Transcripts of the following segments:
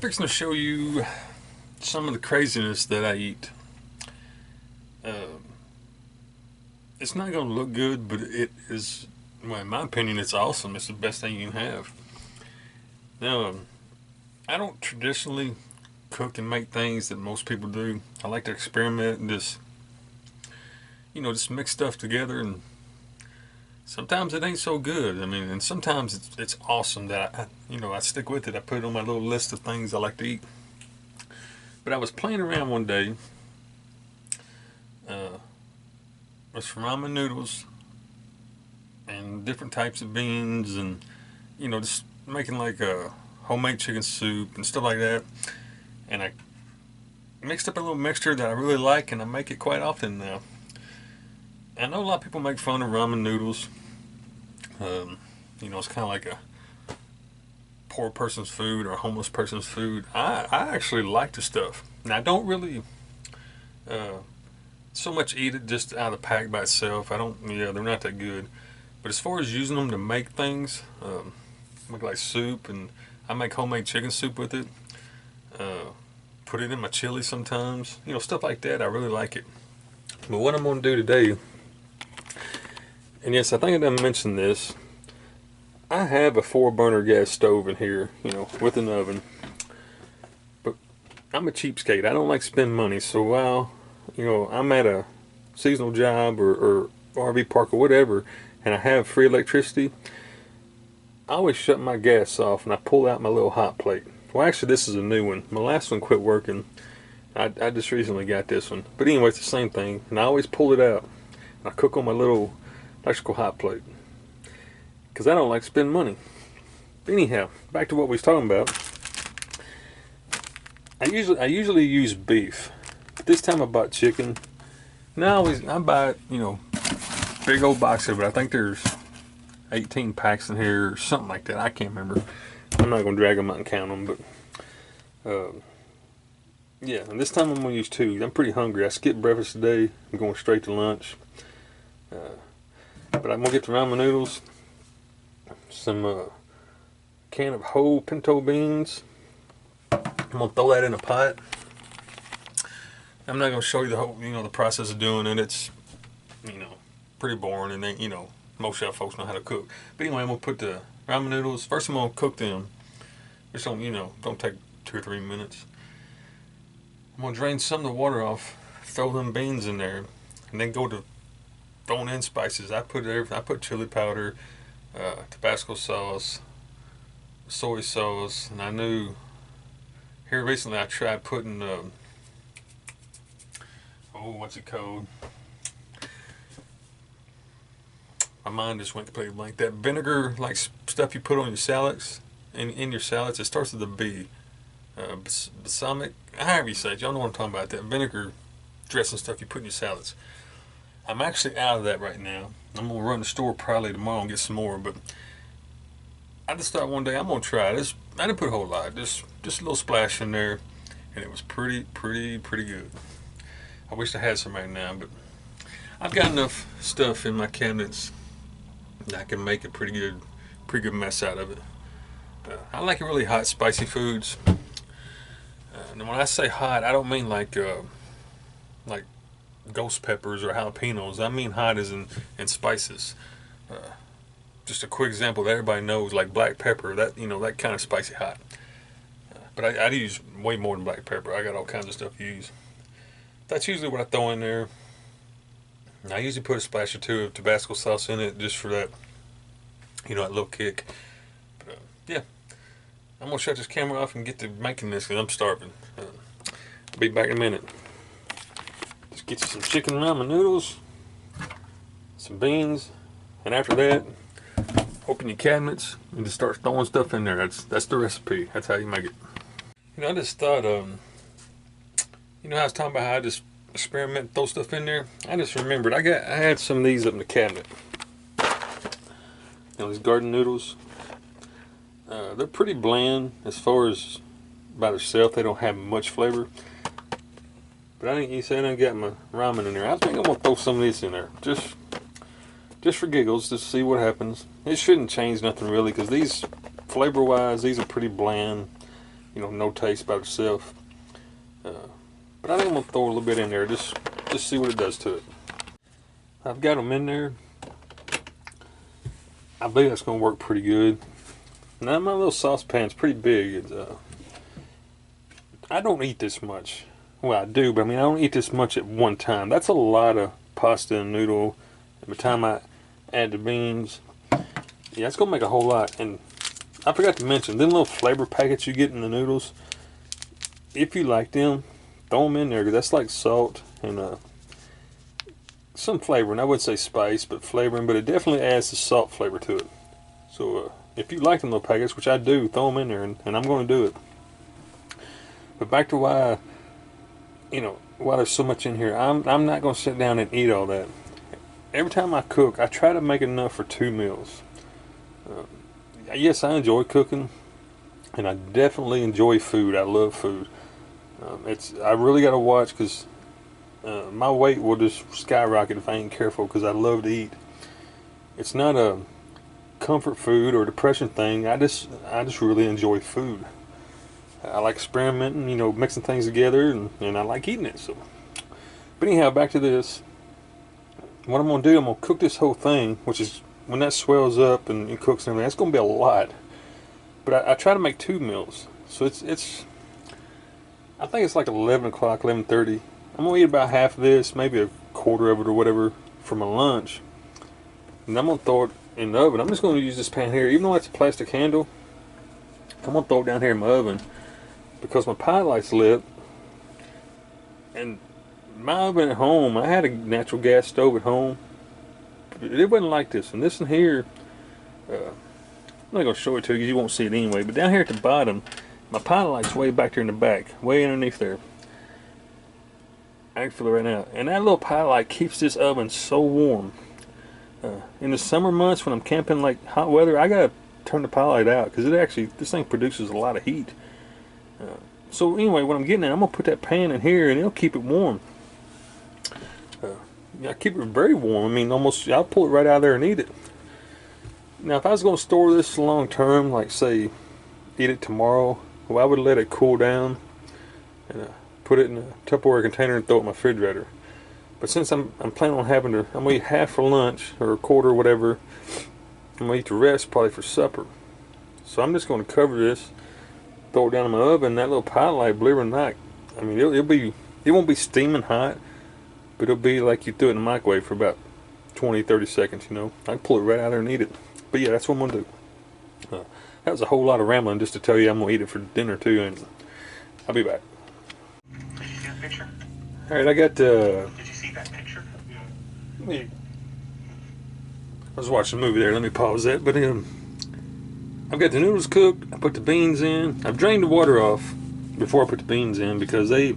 fixing to show you some of the craziness that I eat. Uh, it's not going to look good, but it is, well, in my opinion, it's awesome. It's the best thing you can have. Now, I don't traditionally cook and make things that most people do. I like to experiment and just mix stuff together, and sometimes it ain't so good. I mean, and sometimes it's awesome that I stick with it. I put it on my little list of things I like to eat. But I was playing around one day with some ramen noodles and different types of beans, and just making like a homemade chicken soup and stuff like that. And I mixed up a little mixture that I really like, and I make it quite often now. I know a lot of people make fun of ramen noodles. It's kind of like a poor person's food or a homeless person's food. I actually like the stuff. Now, I don't really so much eat it just out of the pack by itself. They're not that good. But as far as using them to make things, make like soup, and I make homemade chicken soup with it. Put it in my chili sometimes. Stuff like that. I really like it. But what I'm going to do today, and yes, I think I done mentioned this, I have a 4-burner gas stove in here, with an oven. But I'm a cheapskate. I don't like to spend money. So while, I'm at a seasonal job or RV park or whatever, and I have free electricity, I always shut my gas off and I pull out my little hot plate. Well, actually, this is a new one. My last one quit working. I just recently got this one. But anyway, it's the same thing. And I always pull it out. And I cook on my little electrical hot plate, because I don't like to spend money. But anyhow, back to what we was talking about. I usually use beef. But this time I bought chicken. Now I buy big old box of it. I think there's 18 packs in here or something like that. I can't remember. I'm not gonna drag them out and count them, but yeah. And this time I'm gonna use 2. I'm pretty hungry. I skipped breakfast today. I'm going straight to lunch. But I'm gonna get the ramen noodles, some can of whole pinto beans. I'm gonna throw that in a pot. I'm not gonna show you the whole, the process of doing it. It's, pretty boring, and then, most of y'all folks know how to cook. But anyway, I'm gonna put the ramen noodles. First, I'm gonna cook them. Just don't take 2 or 3 minutes. I'm gonna drain some of the water off, throw them beans in there, and then go to throwing in spices. I put chili powder, Tabasco sauce, soy sauce, and I knew here recently I tried putting what's it called? My mind just went completely blank. That vinegar, like stuff you put on your salads, in your salads. It starts with a B. Balsamic, however you say it. Y'all know what I'm talking about. That vinegar dressing stuff you put in your salads. I'm actually out of that right now. I'm gonna run the store probably tomorrow and get some more. But I just thought one day I'm gonna try this. I didn't put a whole lot. Just a little splash in there, and it was pretty good. I wish I had some right now, but I've got enough stuff in my cabinets that I can make a pretty good mess out of it. I like really hot, spicy foods. And when I say hot, I don't mean like ghost peppers or jalapenos. I mean hot as in spices. Just a quick example that everybody knows, like black pepper. That that kind of spicy hot. But I use way more than black pepper. I got all kinds of stuff to use. That's usually what I throw in there. And I usually put a splash or 2 of Tabasco sauce in it just for that, that little kick. But yeah, I'm gonna shut this camera off and get to making this because I'm starving. I'll be back in a minute. Just get you some chicken ramen noodles, some beans, and after that, open your cabinets and just start throwing stuff in there. That's the recipe. That's how you make it. I just thought, how I was talking about how I just experiment, throw stuff in there. I just remembered I had some of these up in the cabinet. These garden noodles. They're pretty bland as far as by themselves. They don't have much flavor. But I think you said I got my ramen in there. I think I'm gonna throw some of this in there, just for giggles, to see what happens. It shouldn't change nothing really, because these, flavor-wise, these are pretty bland. you know, no taste by itself. But I think I'm gonna throw a little bit in there, just see what it does to it. I've got them in there. I believe that's gonna work pretty good. Now my little saucepan's pretty big. It's, I don't eat this much. Well, I do, but I mean I don't eat this much at one time. That's a lot of pasta and noodle. And by the time I add the beans, yeah, it's gonna make a whole lot. And I forgot to mention, them little flavor packets you get in the noodles, if you like them, throw them in there, because that's like salt and some flavoring. I wouldn't say spice, but flavoring, but it definitely adds the salt flavor to it. So if you like them little packets, which I do, throw them in there, and I'm going to do it. But back to why, you know, why there's so much in here. I'm not going to sit down and eat all that. Every time I cook, I try to make enough for 2 meals. Yes, I enjoy cooking, and I definitely enjoy food. I love food. I really got to watch, because my weight will just skyrocket if I ain't careful, because I love to eat. It's not a comfort food or depression thing. I just really enjoy food. I like experimenting, you know, mixing things together, and I like eating it. So, but anyhow, back to this. What I'm gonna do, I'm gonna cook this whole thing, which is when that swells up and cooks and everything. That's gonna be a lot. But I try to make 2 meals, so it's. I think it's like 11 o'clock, 11:30. I'm gonna eat about half of this, maybe a quarter of it or whatever, for my lunch. And I'm gonna throw it in the oven. I'm just gonna use this pan here, even though it's a plastic handle. I'm gonna throw it down here in my oven because my pie light's lit. And my oven at home, I had a natural gas stove at home. It wasn't like this. And this in here, I'm not gonna show it to you because you won't see it anyway. But down here at the bottom, my pie light's way back there in the back, way underneath there. I can feel it right now. And that little pie light keeps this oven so warm. In the summer months when I'm camping like hot weather, I gotta turn the pie light out because this thing produces a lot of heat. So anyway, what I'm getting at, I'm gonna put that pan in here and it'll keep it warm. I keep it very warm. I mean, I'll pull it right out of there and eat it. Now, if I was gonna store this long term, like say, eat it tomorrow, well, I would let it cool down and put it in a Tupperware container and throw it in my refrigerator. But since I'm planning on I'm gonna eat half for lunch or a quarter or whatever. I'm gonna eat the rest probably for supper. So I'm just gonna cover this, throw it down in my oven. That little pie light, believe it or not, I mean it won't be steaming hot, but it'll be like you threw it in the microwave for about 20-30 seconds. You know, I can pull it right out there and eat it. But yeah, that's what I'm gonna do. That was a whole lot of rambling just to tell you I'm gonna eat it for dinner too, and I'll be back. Did you see that picture? All right, I got. Did you see that picture? Yeah. I was watching a movie there. Let me pause that. But I've got the noodles cooked. I put the beans in. I've drained the water off before I put the beans in because the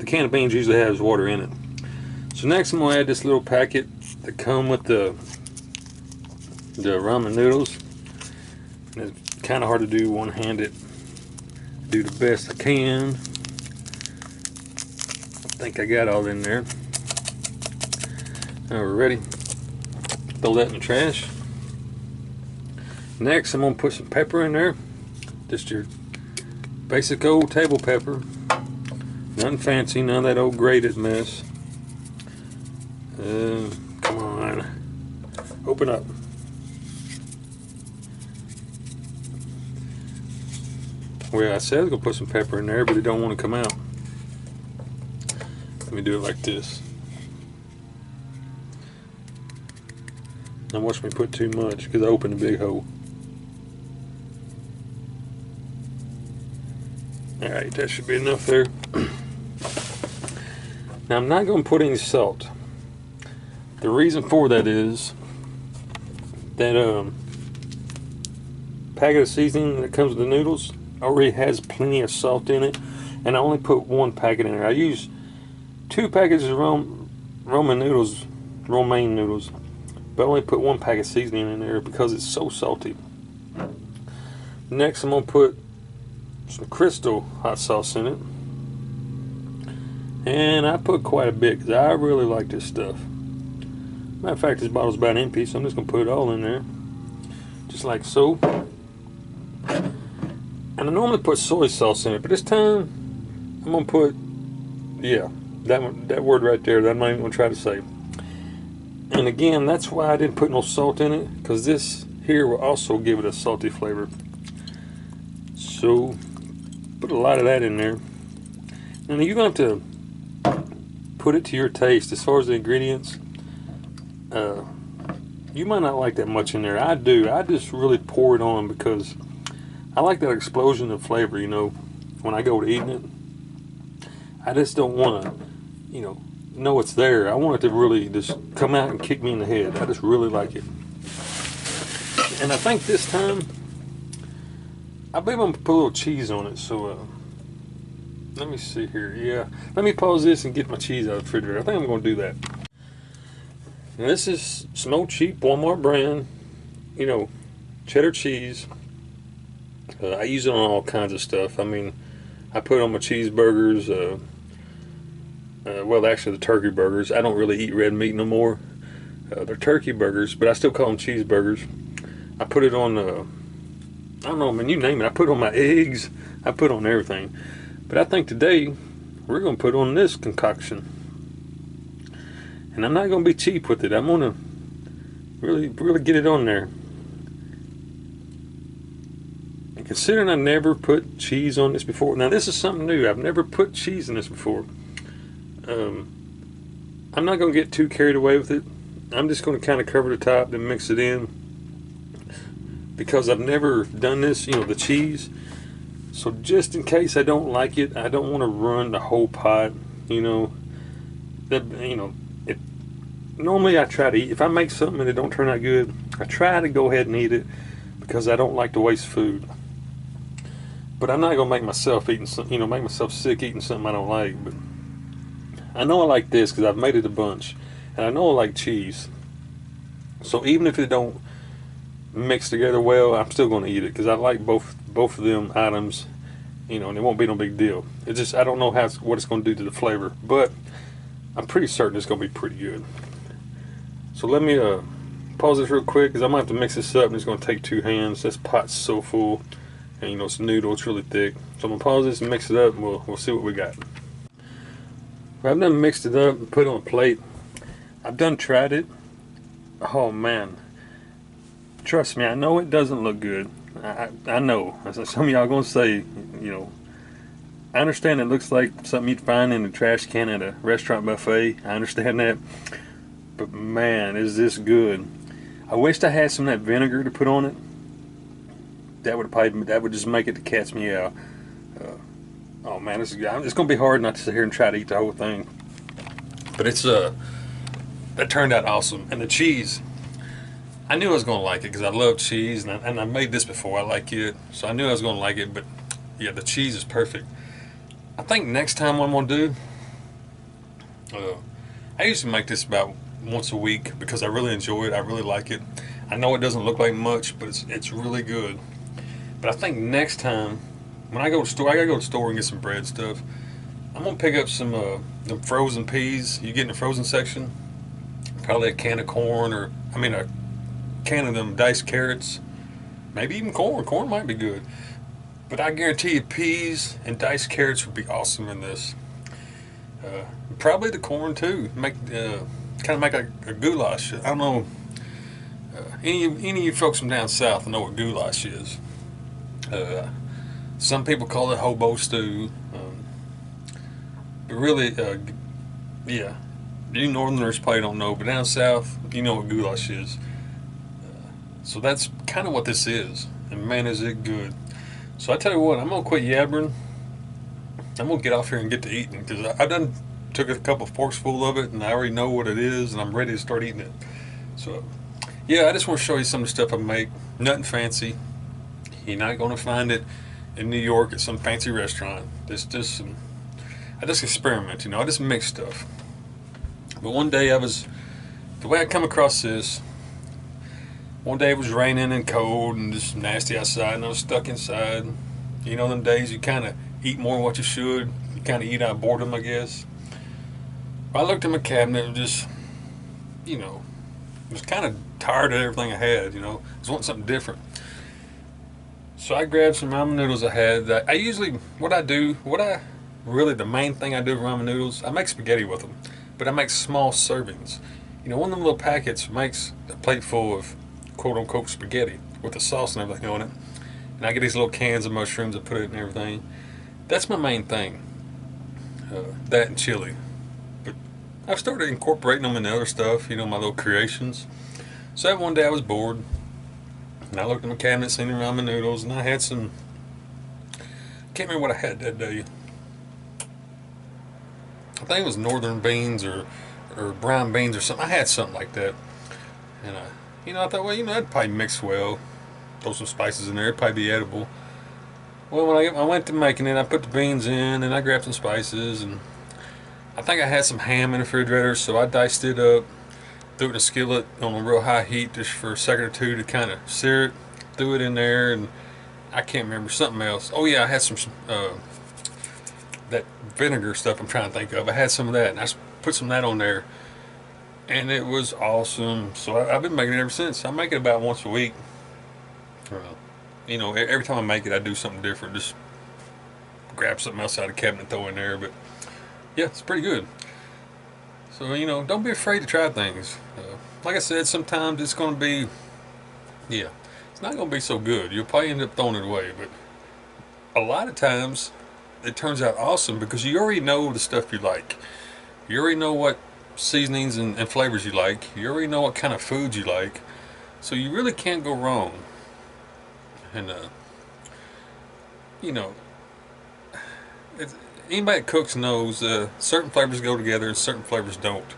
can of beans usually has water in it. So next I'm gonna add this little packet that come with the ramen noodles. And it's kind of hard to do one-handed. Do the best I can. I think I got all in there. Now we're ready. Throw that in the trash. Next I'm gonna put some pepper in there. Just your basic old table pepper. Nothing fancy, none of that old grated mess. Come on. Open up. Well, I said I was gonna put some pepper in there, but it don't want to come out. Let me do it like this. Now watch me put too much because I opened a big hole. Alright, that should be enough there. Now I'm not going to put any salt. The reason for that is that packet of seasoning that comes with the noodles already has plenty of salt in it, and I only put 1 packet in there. I use 2 packets of romaine noodles, but I only put 1 packet of seasoning in there because it's so salty. Next I'm going to put some Crystal hot sauce in it, and I put quite a bit because I really like this stuff. Matter of fact, this bottle's about empty, so I'm just going to put it all in there, just like so. And I normally put soy sauce in it, but this time I'm gonna put, yeah, that word right there that I'm not even gonna try to say. And again, that's why I didn't put no salt in it, because this here will also give it a salty flavor. So put a lot of that in there. And you're going to have to put it to your taste. As far as the ingredients, you might not like that much in there. I do. I just really pour it on because I like that explosion of flavor, when I go to eating it. I just don't want to, know it's there. I want it to really just come out and kick me in the head. I just really like it. And I think this time, I believe I'm going to put a little cheese on it. So, let me see here. Yeah. Let me pause this and get my cheese out of the refrigerator. I think I'm going to do that. And this is some old cheap Walmart brand, cheddar cheese. I use it on all kinds of stuff. I mean, I put it on my cheeseburgers. Well, actually, the turkey burgers. I don't really eat red meat no more. They're turkey burgers, but I still call them cheeseburgers. I put it on, I don't know, man, you name it. I put it on my eggs. I put it on everything. But I think today, we're going to put on this concoction. And I'm not going to be cheap with it. I'm going to really, really get it on there. And considering I never put cheese on this before. Now, this is something new. I've never put cheese in this before. I'm not going to get too carried away with it. I'm just going to kind of cover the top, then mix it in. Because I've never done this, the cheese. So just in case I don't like it, I don't want to run the whole pot, normally I try to eat. If I make something and it don't turn out good, I try to go ahead and eat it because I don't like to waste food. But I'm not going to make myself make myself sick eating something I don't like. But I know I like this because I've made it a bunch. And I know I like cheese. So even if it don't mix together well, I'm still going to eat it because I like both of them items, and it won't be no big deal. It's just I don't know what it's going to do to the flavor, but I'm pretty certain it's going to be pretty good. So let me pause this real quick because I might have to mix this up and it's going to take 2 hands. This pot's so full, and it's noodle, it's really thick. So I'm going to pause this and mix it up and we'll see what we got. Well, I've done mixed it up and put it on a plate. I've done tried it. Oh man. Trust me, I know it doesn't look good. I know. Some of y'all going to say, I understand it looks like something you'd find in a trash can at a restaurant buffet. I understand that. But man, is this good. I wished I had some of that vinegar to put on it. That would just make it the cat's meow. Oh man, this is good. It's going to be hard not to sit here and try to eat the whole thing. But that turned out awesome. And the cheese, I knew I was going to like it because I love cheese, and I made this before. I like it, so I knew I was going to like it. But yeah, the cheese is perfect. I think next time what I'm going to do, I usually make this about once a week because I really enjoy it. I really like it. I know it doesn't look like much, but it's really good. But I think next time when I go to the store, I gotta go to the store and get some bread stuff. I'm gonna pick up some them frozen peas you get in the frozen section. Probably a can of corn, a can of them diced carrots. Maybe even corn. Corn might be good. But I guarantee you peas and diced carrots would be awesome in this. Probably the corn too. Kind of make a goulash. I don't know. Any of you folks from down south know what goulash is. Some people call it hobo stew. But really, yeah. You northerners probably don't know, but down south, you know what goulash is. So that's kind of what this is. And man, is it good. So I tell you what, I'm going to quit yabbering. I'm going to get off here and get to eating because I done took a couple forks full of it and I already know what it is and I'm ready to start eating it. So, yeah, I just want to show you some of the stuff I make. Nothing fancy. You're not going to find it in New York at some fancy restaurant. I just experiment, I just mix stuff. But one day the way I come across this, one day it was raining and cold and just nasty outside and I was stuck inside. Them days you kind of eat more than what you should. You kind of eat out of boredom, I guess. I looked at my cabinet and just, was kind of tired of everything I had, I was wanting something different. So I grabbed some ramen noodles I had. I usually, the main thing I do with ramen noodles, I make spaghetti with them. But I make small servings. You know, one of them little packets makes a plate full of quote unquote spaghetti with the sauce and everything on it. And I get these little cans of mushrooms and put it in everything. That's my main thing. That and chili. But I've started incorporating them in other stuff, you know, my little creations. So that one day I was bored, and I looked in my cabinet, seen the ramen noodles, and I had some. I can't remember what I had that day. I think it was northern beans or brown beans or something. I had something like that, and I thought, well, that'd probably mix well. Throw some spices in there, it'd probably be edible. Well, when I went to making it, I put the beans in, and I grabbed some spices, and I think I had some ham in the refrigerator, so I diced it up, threw it in a skillet on a real high heat just for a second or two to kind of sear it. Threw it in there, and I can't remember something else. Oh yeah, I had some that vinegar stuff I'm trying to think of. I had some of that, and I put some of that on there, and it was awesome. So I've been making it ever since. I make it about once a week. Every time I make it, I do something different. Just grab something else out of the cabinet and throw in there. But yeah, it's pretty good. So don't be afraid to try things. Like I said, sometimes it's going to be, it's not going to be so good. You'll probably end up throwing it away. But a lot of times, it turns out awesome because you already know the stuff you like. You already know what seasonings and flavors you like. You already know what kind of foods you like. So you really can't go wrong. And anybody that cooks knows certain flavors go together and certain flavors don't.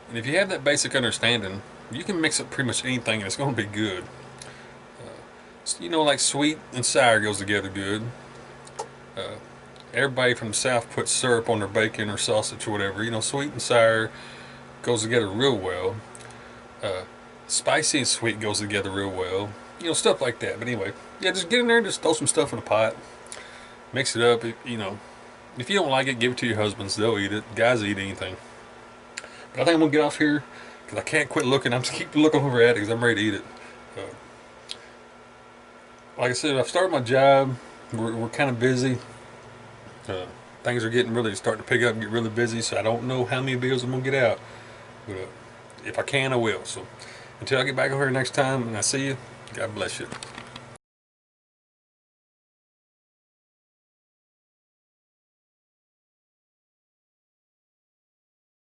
And if you have that basic understanding, you can mix up pretty much anything and it's going to be good. Like sweet and sour goes together good. Everybody from the South puts syrup on their bacon or sausage or whatever. Sweet and sour goes together real well. Spicy and sweet goes together real well. Stuff like that. But anyway, just get in there and just throw some stuff in a pot. Mix it up. If you don't like it, give it to your husbands. They'll eat it. Guys eat anything. But I think I'm going to get off here because I can't quit looking. I'm just keep looking over at it because I'm ready to eat it. Like I said, I've started my job. We're kind of busy. Things are starting to pick up and get really busy, so I don't know how many bills I'm going to get out. But if I can, I will. So until I get back over here next time and I see you, God bless you.